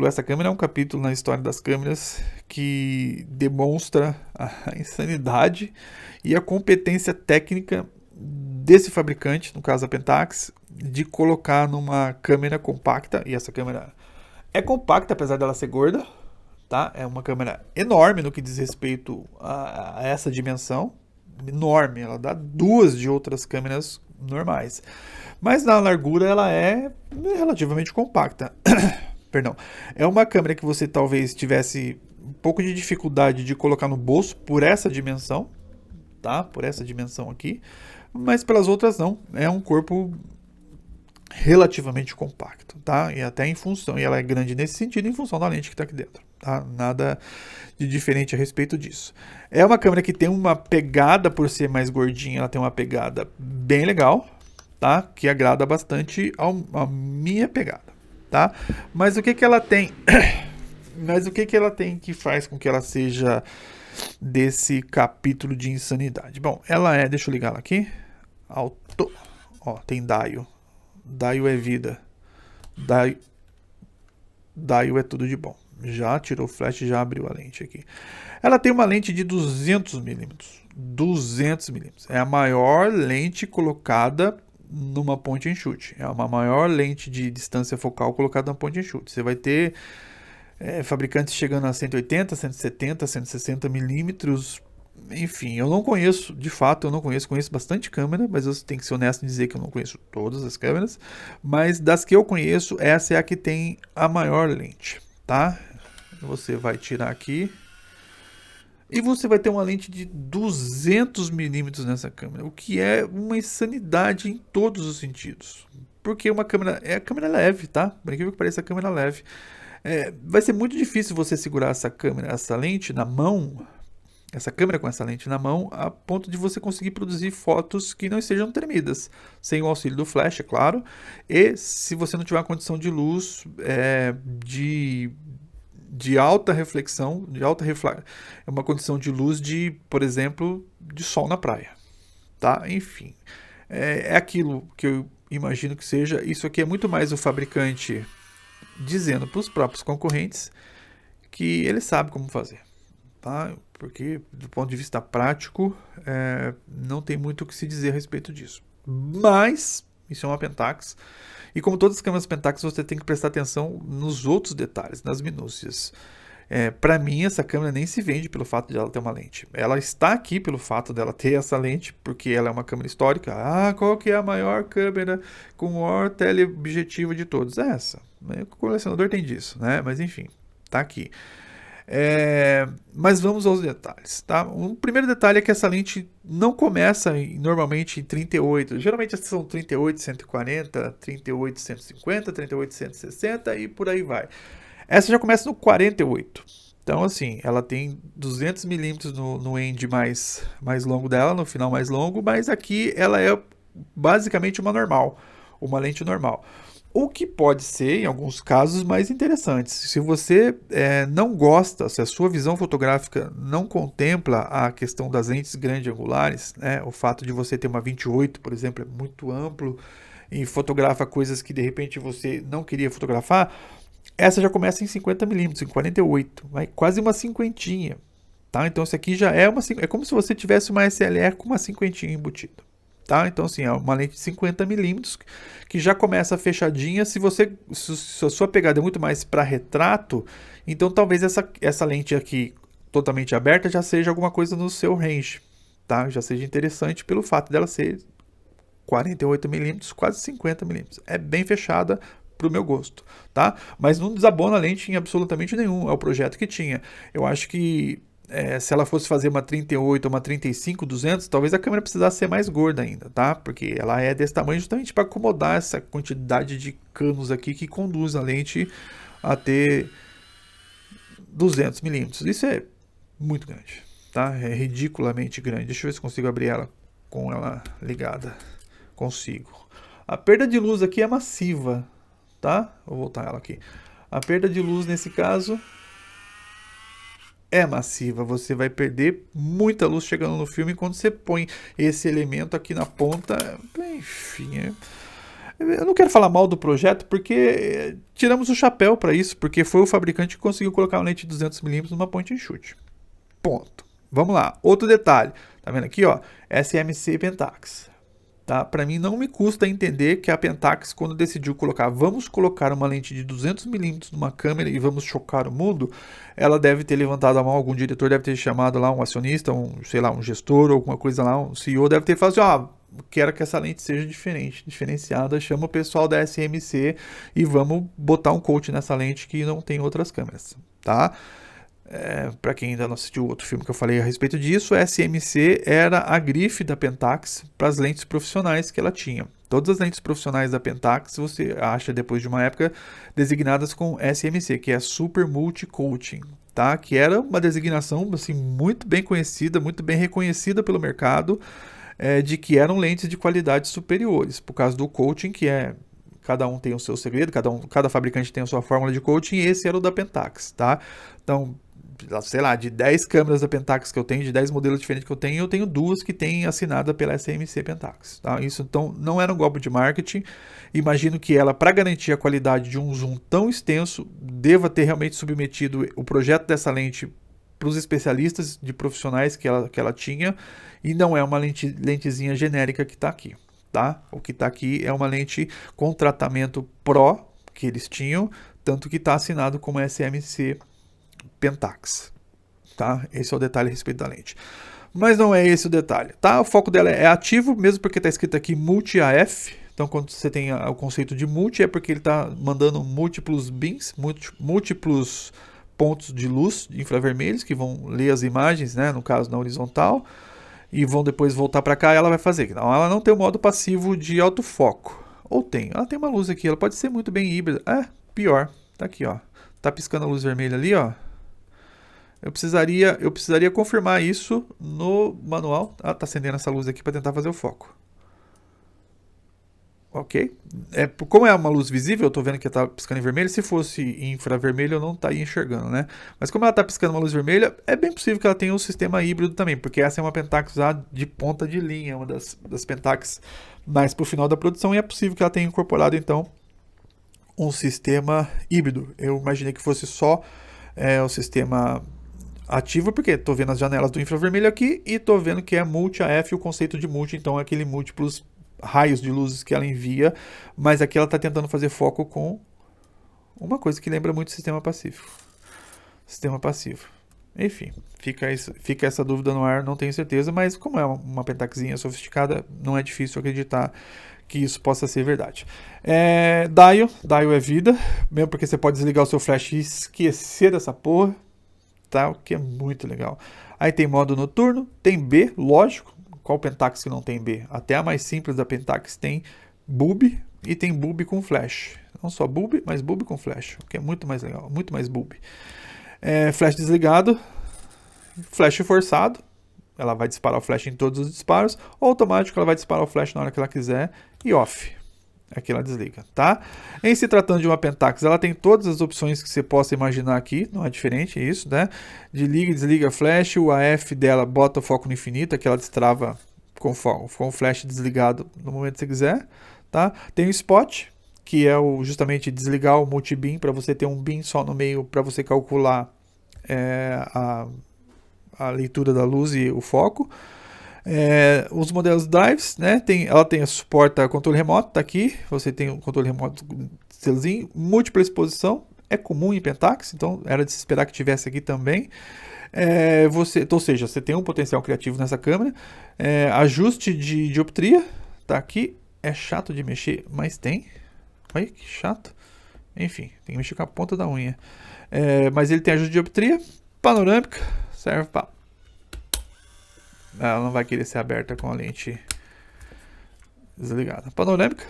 essa câmera é um capítulo na história das câmeras que demonstra a insanidade e a competência técnica desse fabricante, no caso a Pentax, de colocar numa câmera compacta, e essa câmera é compacta apesar dela ser gorda, tá? É uma câmera enorme no que diz respeito a essa dimensão, enorme, ela dá duas de outras câmeras normais. Mas na largura ela é relativamente compacta. Perdão. É uma câmera que você talvez tivesse um pouco de dificuldade de colocar no bolso por essa dimensão, tá? Por essa dimensão aqui, mas pelas outras não. É um corpo relativamente compacto, tá? E até em função, e ela é grande nesse sentido em função da lente que está aqui dentro, tá? Nada de diferente a respeito disso. É uma câmera que tem uma pegada, por ser mais gordinha, ela tem uma pegada bem legal, tá? Que agrada bastante a minha pegada, tá? Mas o que que ela tem? Mas o que que ela tem que faz com que ela seja desse capítulo de insanidade? Bom, ela é, deixa eu ligar ela aqui. Auto, ó, tem dial. Dial é vida. Dial é tudo de bom. Já tirou o flash, já abriu a lente aqui. Ela tem uma lente de 200 milímetros. 200 milímetros. É a maior lente colocada numa point and shoot. É uma maior lente de distância focal colocada numa point and shoot. Você vai ter fabricantes chegando a 180, 170, 160 milímetros. Enfim, eu não conheço, de fato, eu não conheço bastante câmera, mas eu tenho que ser honesto em dizer que eu não conheço todas as câmeras, mas das que eu conheço, essa é a que tem a maior lente, tá? Você vai tirar aqui e você vai ter uma lente de 200 milímetros nessa câmera, o que é uma insanidade em todos os sentidos, porque uma câmera é a câmera leve, tá? Por incrível que pareça, a câmera leve. Vai ser muito difícil você segurar essa câmera, essa lente na mão, essa câmera com essa lente na mão, a ponto de você conseguir produzir fotos que não estejam tremidas, sem o auxílio do flash, é claro, e se você não tiver uma condição de luz de alta reflexão, é uma condição de luz de, por exemplo, de sol na praia, tá? Enfim, é aquilo que eu imagino que seja. Isso aqui é muito mais o fabricante dizendo para os próprios concorrentes que ele sabe como fazer, tá? Porque do ponto de vista prático não tem muito o que se dizer a respeito disso. Mas isso é uma Pentax, e como todas as câmeras Pentax, você tem que prestar atenção nos outros detalhes, nas minúcias. Para mim, essa câmera nem se vende pelo fato de ela ter uma lente. Ela está aqui pelo fato dela ter essa lente, porque ela é uma câmera histórica. Ah, qual que é a maior câmera com o maior teleobjetivo de todos? É essa. O colecionador tem disso, né? Mas enfim, tá aqui. Mas vamos aos detalhes, tá? O primeiro detalhe é que essa lente não começa normalmente em 38. Geralmente são 38, 140, 38, 150, 38, 160 e por aí vai. Essa já começa no 48. Então, assim, ela tem 200 milímetros no end mais longo dela, no final mais longo, mas aqui ela é basicamente uma normal, uma lente normal. O que pode ser, em alguns casos, mais interessante. Se você não gosta, se a sua visão fotográfica não contempla a questão das lentes grande angulares, né, o fato de você ter uma 28, por exemplo, é muito amplo e fotografa coisas que de repente você não queria fotografar, essa já começa em 50mm, em 48, vai quase uma cinquentinha, tá? Então isso aqui já é como se você tivesse uma SLR com uma cinquentinha embutida, tá? Então assim, é uma lente de 50mm que já começa fechadinha. Se a sua pegada é muito mais para retrato, então talvez essa lente aqui totalmente aberta já seja alguma coisa no seu range, tá? Já seja interessante pelo fato dela ser 48mm, quase 50mm. É bem fechada pro meu gosto, tá? Mas não desabona a lente em absolutamente nenhum. É o projeto que tinha. Eu acho que se ela fosse fazer uma 38 ou uma 35, 200, talvez a câmera precisasse ser mais gorda ainda, tá? Porque ela é desse tamanho justamente para acomodar essa quantidade de canos aqui que conduz a lente a ter 200 milímetros. Isso é muito grande, tá? É ridiculamente grande. Deixa eu ver se consigo abrir ela com ela ligada. Consigo. A perda de luz aqui é massiva, tá? Vou voltar ela aqui. A perda de luz nesse caso é massiva. Você vai perder muita luz chegando no filme quando você põe esse elemento aqui na ponta. Enfim, Eu não quero falar mal do projeto porque tiramos o chapéu para isso, porque foi o fabricante que conseguiu colocar uma lente de 200mm numa point and shoot. Ponto. Vamos lá. Outro detalhe. Tá vendo aqui, ó? SMC Pentax. Tá? Para mim não me custa entender que a Pentax, quando decidiu colocar, vamos colocar uma lente de 200mm numa câmera e vamos chocar o mundo, ela deve ter levantado a mão, algum diretor deve ter chamado lá um acionista, sei lá, um gestor, alguma coisa lá, um CEO deve ter falado assim, quero que essa lente seja diferenciada, chama o pessoal da SMC e vamos botar um coat nessa lente que não tem outras câmeras, tá? Para quem ainda não assistiu outro filme que eu falei a respeito disso, a SMC era a grife da Pentax para as lentes profissionais que ela tinha. Todas as lentes profissionais da Pentax você acha depois de uma época designadas com SMC, que é Super Multi Coating, tá? Que era uma designação assim, muito bem conhecida, muito bem reconhecida pelo mercado, de que eram lentes de qualidade superiores, por causa do coating, que cada um tem o seu segredo, cada fabricante tem a sua fórmula de coaching, e esse era o da Pentax, tá? Então, sei lá, de 10 câmeras da Pentax que eu tenho, de 10 modelos diferentes que eu tenho 2 que têm assinada pela SMC Pentax, tá? Isso, então, não era um golpe de marketing. Imagino que ela, para garantir a qualidade de um zoom tão extenso, deva ter realmente submetido o projeto dessa lente para os especialistas de profissionais que ela tinha, e não é uma lentezinha genérica que está aqui, tá? O que está aqui é uma lente com tratamento Pro que eles tinham, tanto que está assinado como SMC Pentax, tá? Esse é o detalhe a respeito da lente. Mas não é esse o detalhe, tá? O foco dela é ativo, mesmo porque está escrito aqui Multi-AF. Então, quando você tem o conceito de multi, é porque ele está mandando múltiplos beams, múltiplos pontos de luz infravermelhos que vão ler as imagens, né? No caso, na horizontal, e vão depois voltar para cá. Ela vai fazer. Não, ela não tem o modo passivo de autofoco. Ou tem? Ela tem uma luz aqui. Ela pode ser muito bem híbrida. Pior. Tá aqui, ó. Tá piscando a luz vermelha ali, ó. Eu precisaria confirmar isso no manual. Tá acendendo essa luz aqui para tentar fazer o foco. Ok? Como é uma luz visível, eu estou vendo que está piscando em vermelho. Se fosse infravermelho, eu não estaria enxergando, né? Mas como ela está piscando uma luz vermelha, é bem possível que ela tenha um sistema híbrido também, porque essa é uma Pentax de ponta de linha, uma das Pentax mais para o final da produção, e é possível que ela tenha incorporado, então, um sistema híbrido. Eu imaginei que fosse só o sistema ativo, porque estou vendo as janelas do infravermelho aqui e estou vendo que é multi-AF, o conceito de multi, então é aquele múltiplos raios de luzes que ela envia, mas aqui ela está tentando fazer foco com uma coisa que lembra muito sistema passivo. Sistema passivo. Enfim, fica essa dúvida no ar, não tenho certeza, mas como é uma Pentaxinha sofisticada, não é difícil acreditar que isso possa ser verdade. Dial é vida, mesmo porque você pode desligar o seu flash e esquecer dessa porra, tá? O que é muito legal. Aí tem modo noturno, tem B, lógico. Qual Pentax que não tem B? Até a mais simples da Pentax tem bulb e tem bulb com flash. Não só bulb, mas bulb com flash, o que é muito mais legal, muito mais bulb. Flash desligado, flash forçado, ela vai disparar o flash em todos os disparos, ou automático, ela vai disparar o flash na hora que ela quiser, e off. Aqui ela desliga, tá? Em se tratando de uma Pentax, ela tem todas as opções que você possa imaginar aqui, não é diferente isso, né? De liga e desliga flash, o AF dela bota o foco no infinito, aqui ela destrava com o flash desligado no momento que você quiser, tá? Tem o spot, que é justamente desligar o multibeam para você ter um beam só no meio para você calcular a leitura da luz e o foco. Os modelos drives, né? Ela suporta controle remoto, tá aqui. Você tem um controle remoto selozinho, múltipla exposição, é comum em Pentax, então era de se esperar que tivesse aqui também. Ou seja, você tem um potencial criativo nessa câmera. Ajuste de dioptria, tá aqui. É chato de mexer, mas tem. Olha que chato. Enfim, tem que mexer com a ponta da unha. Mas ele tem ajuste de dioptria, panorâmica, serve para. Ela não vai querer ser aberta com a lente desligada. Panorâmica.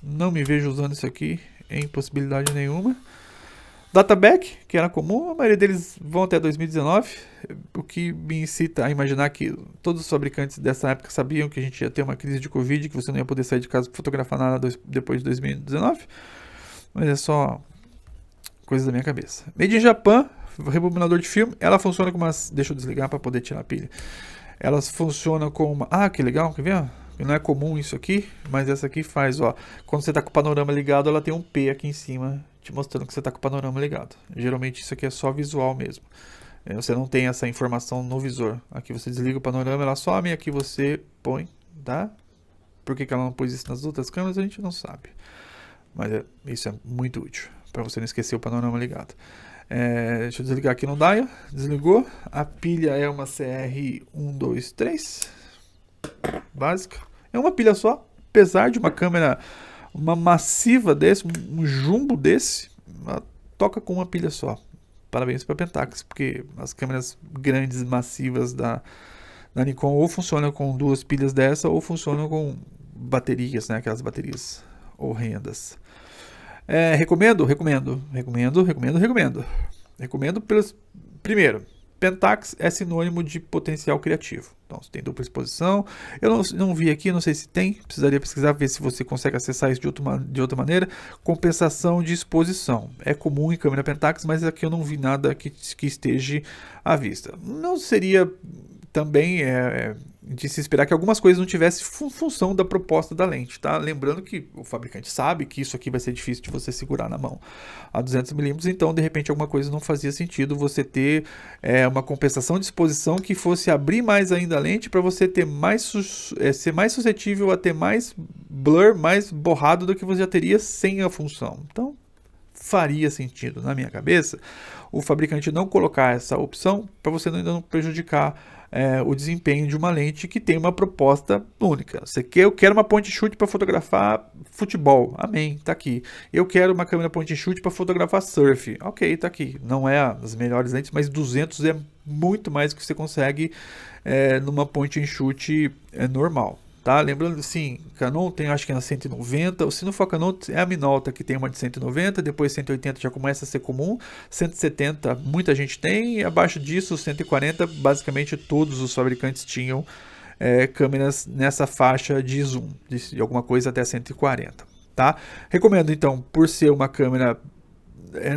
Não me vejo usando isso aqui em possibilidade nenhuma. Databack, que era comum, a maioria deles vão até 2019, o que me incita a imaginar que todos os fabricantes dessa época sabiam que a gente ia ter uma crise de Covid, que você não ia poder sair de casa para fotografar nada depois de 2019, mas é só coisa da minha cabeça. Made in Japan, rebobinador de filme, ela funciona com umas... Deixa eu desligar para poder tirar a pilha. Elas funcionam com uma... que legal, quer ver? Não é comum isso aqui, mas essa aqui faz, ó. Quando você tá com o panorama ligado, ela tem um P aqui em cima, te mostrando que você tá com o panorama ligado. Geralmente isso aqui é só visual mesmo. Você não tem essa informação no visor. Aqui você desliga o panorama, ela some, e aqui você põe, tá? Por que ela não pôs isso nas outras câmeras, a gente não sabe. Mas isso é muito útil, para você não esquecer o panorama ligado. Deixa eu desligar aqui no dial. Desligou. A pilha é uma CR123 básica. É uma pilha só. Apesar de uma câmera, uma massiva desse, um jumbo desse, ela toca com uma pilha só. Parabéns para a Pentax, porque as câmeras grandes, massivas da Nikon ou funcionam com 2 pilhas dessa ou funcionam com baterias, né? Aquelas baterias horrendas. Recomendo. Recomendo pelos... Primeiro, Pentax é sinônimo de potencial criativo. Então, você tem dupla exposição. Eu não vi aqui, não sei se tem. Precisaria pesquisar, ver se você consegue acessar isso de outra maneira. Compensação de exposição. É comum em câmera Pentax, mas aqui eu não vi nada que esteja à vista. Não seria também de se esperar que algumas coisas não tivessem função da proposta da lente, tá? Lembrando que o fabricante sabe que isso aqui vai ser difícil de você segurar na mão a 200mm, então de repente alguma coisa não fazia sentido você ter uma compensação de exposição que fosse abrir mais ainda a lente para você ter ser mais suscetível a ter mais blur, mais borrado do que você já teria sem a função. Então faria sentido na minha cabeça o fabricante não colocar essa opção para você ainda não prejudicar o desempenho de uma lente que tem uma proposta única. Eu quero uma point and shoot para fotografar futebol. Amém, tá aqui. Eu quero uma câmera point and shoot para fotografar surf. Ok, tá aqui. Não é as melhores lentes, mas 200 é muito mais do que você consegue numa point and shoot normal. Tá? Lembrando, sim, Canon tem, acho que na 190, ou se não for Canon, é a Minolta que tem uma de 190, depois 180 já começa a ser comum, 170 muita gente tem, e abaixo disso, 140, basicamente todos os fabricantes tinham câmeras nessa faixa de zoom, de alguma coisa até 140. Tá? Recomendo, então, por ser uma câmera,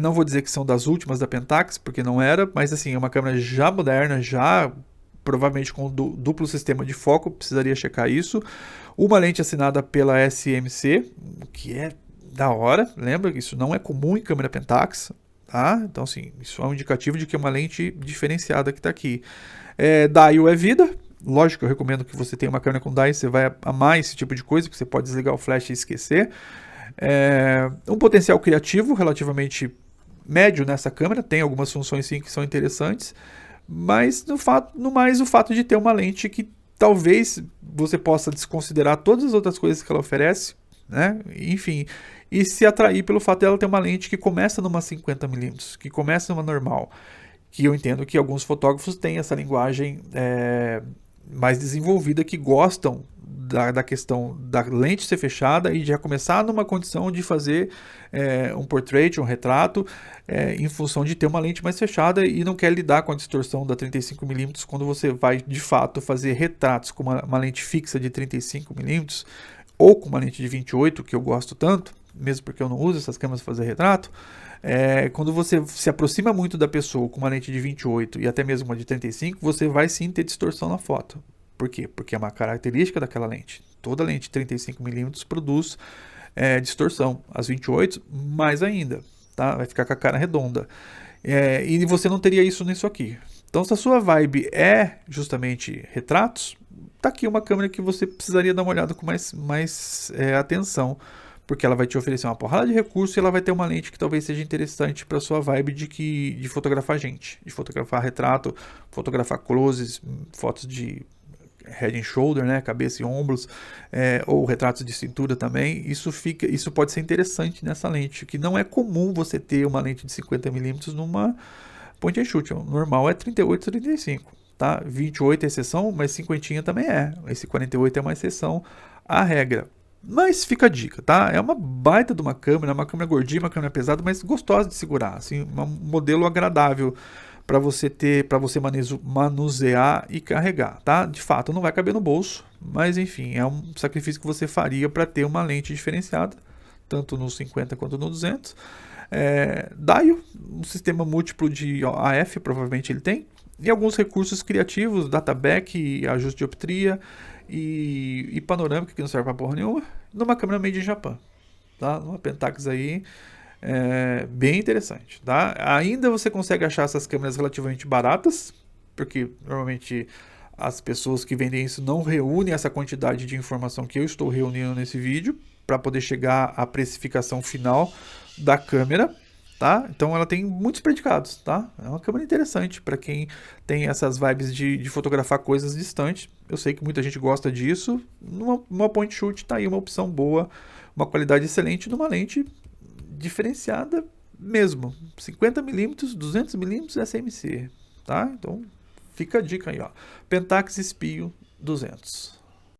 não vou dizer que são das últimas da Pentax, porque não era, mas assim, é uma câmera já moderna, já provavelmente com duplo sistema de foco, precisaria checar isso. Uma lente assinada pela SMC, que é da hora, lembra que isso não é comum em câmera Pentax, tá? Então, assim, isso é um indicativo de que é uma lente diferenciada que está aqui. Dial é vida, lógico, eu recomendo que você tenha uma câmera com dial, você vai amar esse tipo de coisa, porque você pode desligar o flash e esquecer. Um potencial criativo relativamente médio nessa câmera, tem algumas funções sim que são interessantes, mas no mais o fato de ter uma lente que talvez você possa desconsiderar todas as outras coisas que ela oferece, né? Enfim, e se atrair pelo fato dela ter uma lente que começa numa 50mm, que começa numa normal, que eu entendo que alguns fotógrafos têm essa linguagem mais desenvolvida, que gostam da questão da lente ser fechada e de já começar numa condição de fazer um portrait, um retrato, em função de ter uma lente mais fechada e não quer lidar com a distorção da 35mm quando você vai de fato fazer retratos com uma lente fixa de 35mm ou com uma lente de 28, que eu gosto tanto, mesmo porque eu não uso essas câmeras para fazer retrato. Quando você se aproxima muito da pessoa com uma lente de 28 e até mesmo uma de 35, você vai sim ter distorção na foto. Por quê? Porque é uma característica daquela lente. Toda lente 35mm produz distorção. As 28, mais ainda. Tá? Vai ficar com a cara redonda. E você não teria isso nisso aqui. Então, se a sua vibe é justamente retratos, tá aqui uma câmera que você precisaria dar uma olhada com mais atenção. Porque ela vai te oferecer uma porrada de recursos e ela vai ter uma lente que talvez seja interessante para sua vibe de fotografar gente. De fotografar retrato, fotografar closes, fotos de head and shoulder, né, cabeça e ombros, ou retratos de cintura também. Isso pode ser interessante nessa lente, que não é comum você ter uma lente de 50mm numa point and shoot. O normal é 38, 35, tá? 28 é exceção, mas 50 também é. Esse 48 é uma exceção à regra. Mas fica a dica, tá? É uma baita de uma câmera gordinha, uma câmera pesada, mas gostosa de segurar, assim, um modelo agradável para você manusear e carregar, tá? De fato, não vai caber no bolso, mas enfim, é um sacrifício que você faria para ter uma lente diferenciada, tanto no 50 quanto no 200. Dial, um sistema múltiplo de AF, provavelmente ele tem, e alguns recursos criativos, data back, ajuste de dioptria, e panorâmica, que não serve pra porra nenhuma, numa câmera made in Japan, tá? Uma Pentax aí, bem interessante, tá? Ainda você consegue achar essas câmeras relativamente baratas, porque normalmente as pessoas que vendem isso não reúnem essa quantidade de informação que eu estou reunindo nesse vídeo para poder chegar à precificação final da câmera, tá? Então ela tem muitos predicados, tá? É uma câmera interessante para quem tem essas vibes de fotografar coisas distantes. Eu sei que muita gente gosta disso. Numa point shoot tá aí uma opção boa, uma qualidade excelente, numa lente diferenciada mesmo. 50mm, 200mm SMC, tá? Então fica a dica aí, ó. Pentax Espio 200.